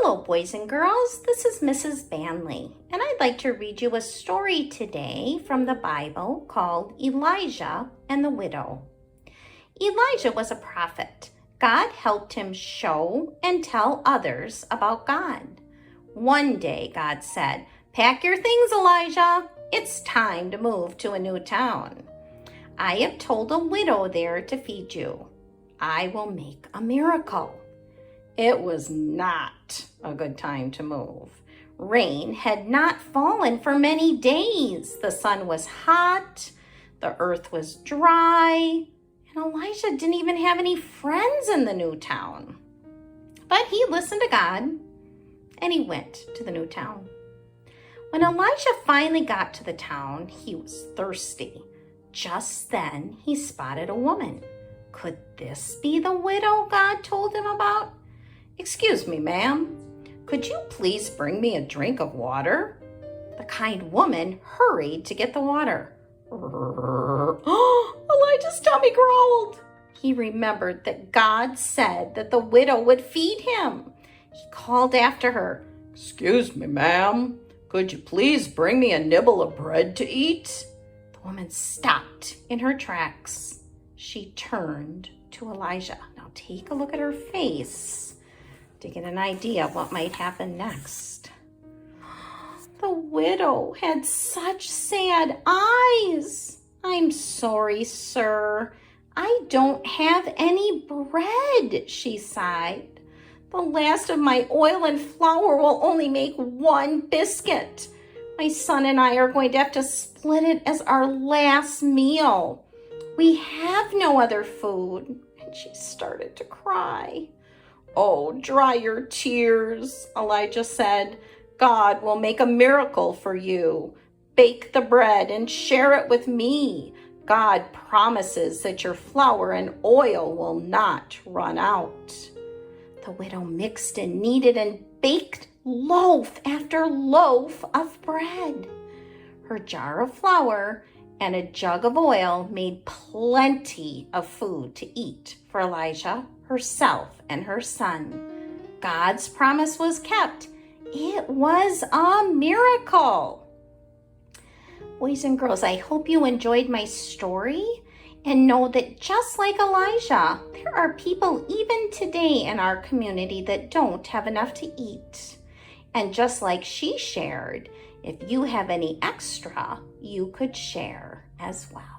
Hello, boys and girls. This is Mrs. Bandli, and I'd like to read you a story today from the Bible called Elijah and the Widow. Elijah was a prophet. God helped him show and tell others about God. One day, God said, "Pack your things, Elijah. It's time to move to a new town. I have told a widow there to feed you. I will make a miracle." It was not a good time to move. Rain had not fallen for many days. The sun was hot, the earth was dry, and Elijah didn't even have any friends in the new town. But he listened to God, and he went to the new town. When Elijah finally got to the town, he was thirsty. Just then, he spotted a woman. Could this be the widow God told him about? "Excuse me, ma'am, could you please bring me a drink of water?" The kind woman hurried to get the water. Elijah's tummy growled. He remembered that God said that the widow would feed him. He called after her, "Excuse me, ma'am, could you please bring me a nibble of bread to eat?" The woman stopped in her tracks. She turned to Elijah. Now take a look at her face to get an idea of what might happen next. The widow had such sad eyes. "I'm sorry, sir. I don't have any bread," she sighed. "The last of my oil and flour will only make one biscuit. My son and I are going to have to split it as our last meal. We have no other food." And she started to cry. "Oh, dry your tears," Elijah said. "God will make a miracle for you. Bake the bread and share it with me. God promises that your flour and oil will not run out." The widow mixed and kneaded and baked loaf after loaf of bread. Her jar of flour and a jug of oil made plenty of food to eat for Elijah, herself, and her son. God's promise was kept. It was a miracle. Boys and girls, I hope you enjoyed my story and know that just like Elijah, there are people even today in our community that don't have enough to eat. And just like she shared, if you have any extra, you could share as well.